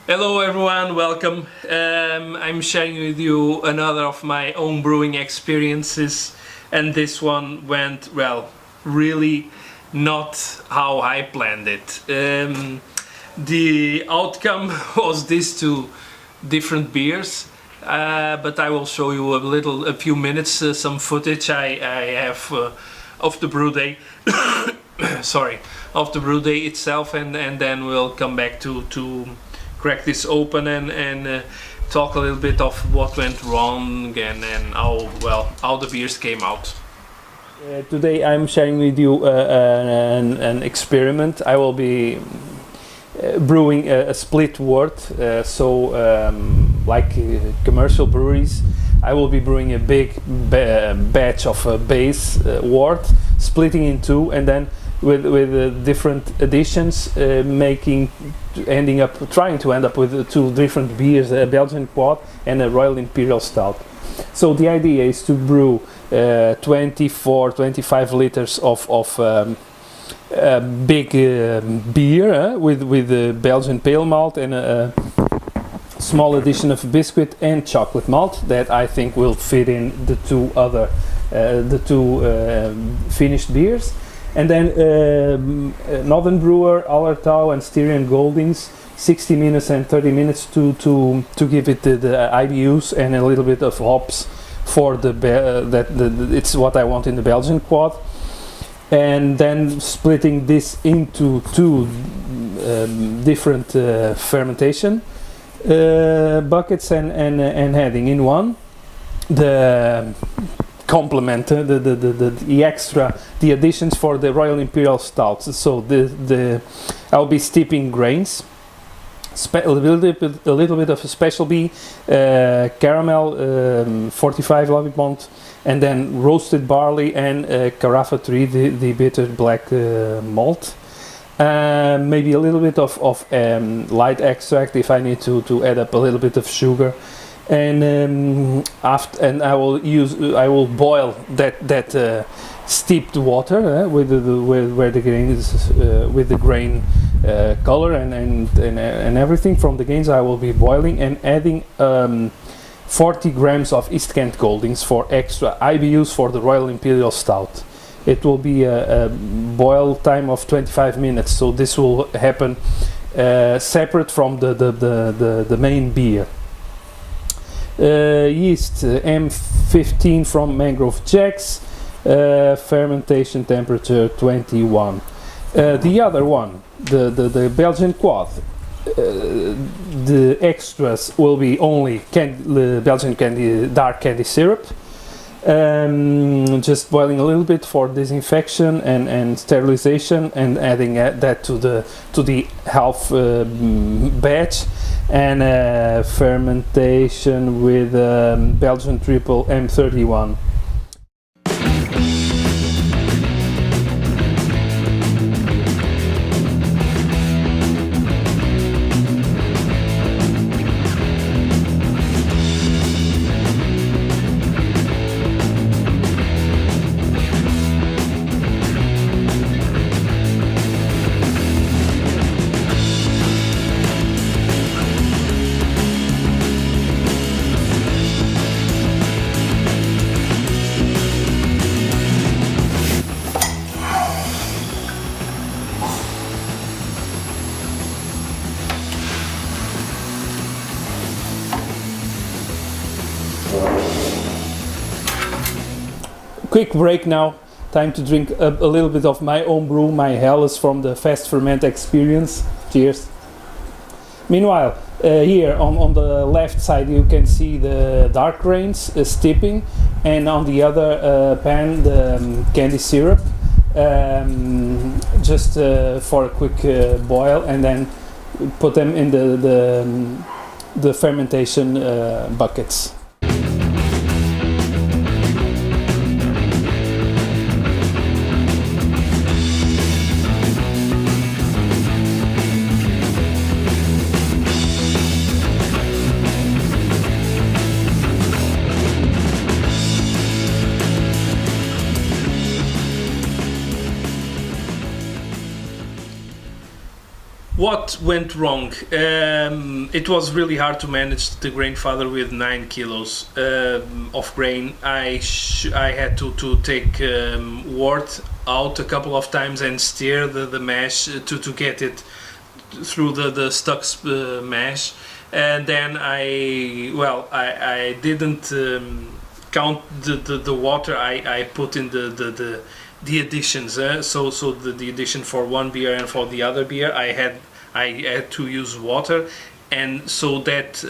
Hello everyone, welcome. I'm sharing with you another of my own brewing experiences, and this one went, well, really not how I planned it. The outcome was these two different beers, but I will show you a few minutes, some footage I have of the brew day. Sorry, of the brew day itself, and then we'll come back to crack this open and talk a little bit of what went wrong and how the beers came out. Today I'm sharing with you an experiment. I will be brewing a split wort, like commercial breweries. I will be brewing a big batch of a base wort, splitting in two, and then with different additions, trying to end up with two different beers, a Belgian quad and a Royal Imperial Stout. So the idea is to brew 24-25 liters of big beer with a Belgian pale malt and a small addition of biscuit and chocolate malt that I think will fit in the two finished beers. And then Northern Brewer, Allertau and Styrian Goldings, 60 minutes and 30 minutes to give it the IBUs and a little bit of hops for it's what I want in the Belgian quad. And then splitting this into two different fermentation buckets and adding in one the complement, the additions for the Royal Imperial Stouts. So I'll be steeping grains, a little bit of a special B, caramel, 45 Lovibond, and then roasted barley and Carafa 3, the bitter black malt. Maybe a little bit of light extract if I need to add up a little bit of sugar. And I will boil that steeped water where the grain is with the grain color and everything from the grains. I will be boiling and adding 40 grams of East Kent Goldings for extra IBUs for the Royal Imperial Stout. It will be a boil time of 25 minutes, so this will happen separate from the main beer. Yeast M15 from Mangrove Jacks, fermentation temperature 21. The other one, the Belgian quad, the extras will be only Belgian dark candy syrup, just boiling a little bit for disinfection and sterilization, and adding that to the half batch. And fermentation with Belgian triple M31. Quick break now. Time to drink a little bit of my own brew, my Helles from the Fast Ferment experience. Cheers. Meanwhile, here on the left side you can see the dark grains steeping, and on the other pan the candy syrup, just for a quick boil, and then put them in the fermentation buckets. What went wrong? It was really hard to manage the grain father with 9 kilos of grain. I had to take wort out a couple of times and stir the mash to get it through the stuck mash. And then I didn't count the water I put in the additions. So the addition for one beer and for the other beer I had to use water, and so that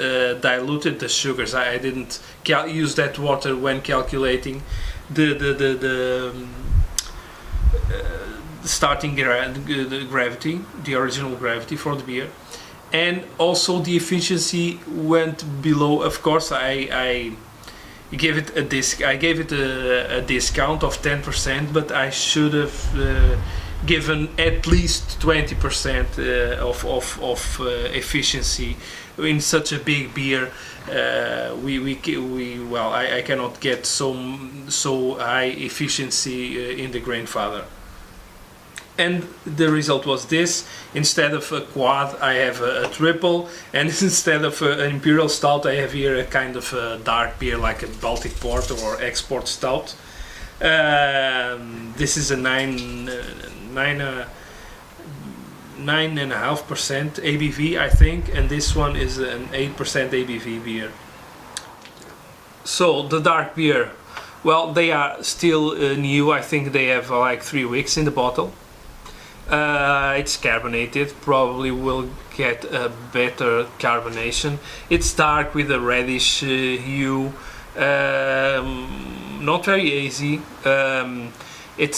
diluted the sugars. I didn't use that water when calculating the starting gravity, the original gravity for the beer. And also the efficiency went below. Of course, I gave it a discount of 10%, but I should have given at least 20% of efficiency in such a big beer. I cannot get so high efficiency in the grain father. And the result was this: instead of a quad I have a triple, and instead of an imperial stout I have here a kind of a dark beer like a Baltic port or export stout. This is a 9.5% ABV, I think, and this one is an 8% ABV beer. So the dark beer, well, they are still new. I think they have like 3 weeks in the bottle. It's carbonated, probably will get a better carbonation. It's dark with a reddish hue, not very easy. It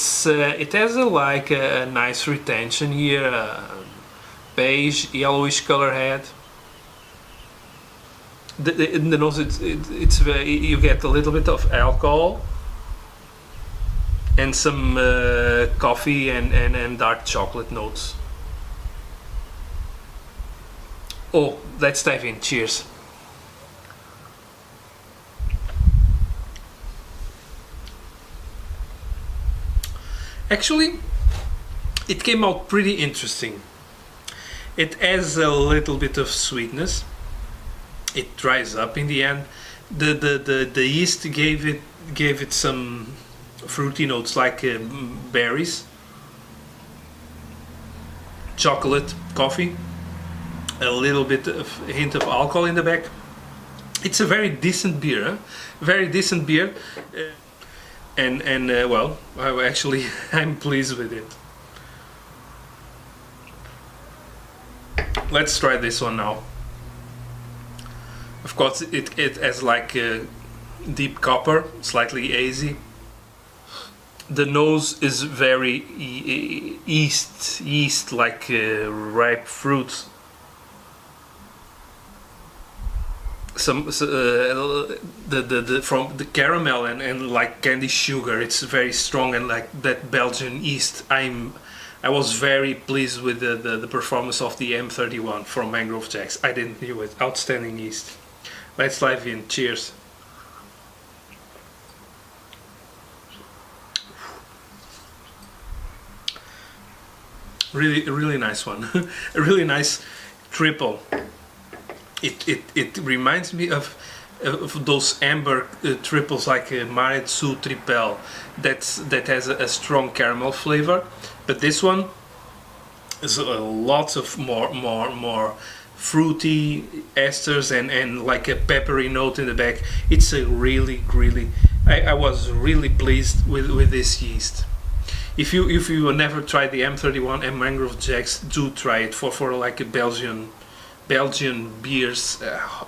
has a nice retention here, beige, yellowish color head. In the nose, it's very, you get a little bit of alcohol and some coffee and dark chocolate notes. Oh, let's dive in. Cheers. Actually, it came out pretty interesting. It has a little bit of sweetness. It dries up in the end. The yeast gave it some fruity notes like berries, chocolate, coffee, a little bit of a hint of alcohol in the back. It's a very decent beer, huh? Very decent beer, well, actually I'm pleased with it. Let's try this one now. Of course, it has like a deep copper, slightly hazy. The nose is very yeast like ripe fruits. Some from the caramel and like candy sugar. It's very strong, and like that Belgian yeast. I was very pleased with the performance of the M31 from Mangrove Jacks. I didn't knew it. Outstanding yeast. Let's dive in. Cheers. Really nice one. A really nice triple. It reminds me of those amber triples like Maret Sous Tripel that has a strong caramel flavor, but this one is lots of more fruity esters and like a peppery note in the back. It's a really I was really pleased with this yeast. If you never tried the M31 and Mangrove Jacks, do try it for like a Belgian beers,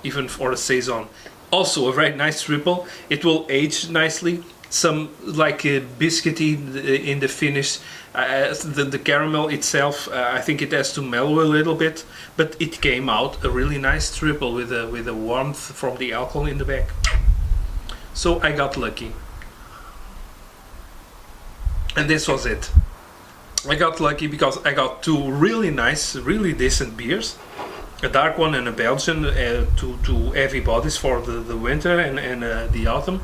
even for a saison. Also a very nice triple. It will age nicely. Some like a biscuity in the finish. The caramel itself, I think it has to mellow a little bit, but it came out a really nice triple with a warmth from the alcohol in the back. So I got lucky. And this was it. I got lucky because I got two really nice, really decent beers. A dark one and a Belgian, two heavy bodies for the winter and the autumn.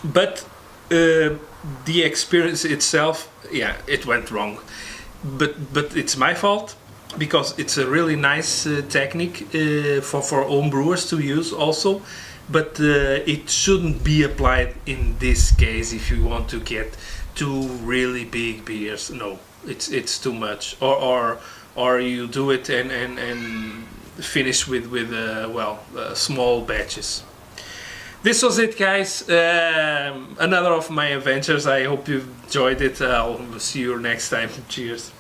But the experience itself, yeah, it went wrong. But it's my fault. because it's a really nice technique for home brewers to use also, but it shouldn't be applied in this case if you want to get two really big beers. No, it's too much. Or you do it and finish with small batches. This was it, guys. Another of my adventures. I hope you enjoyed it. I'll see you next time. Cheers.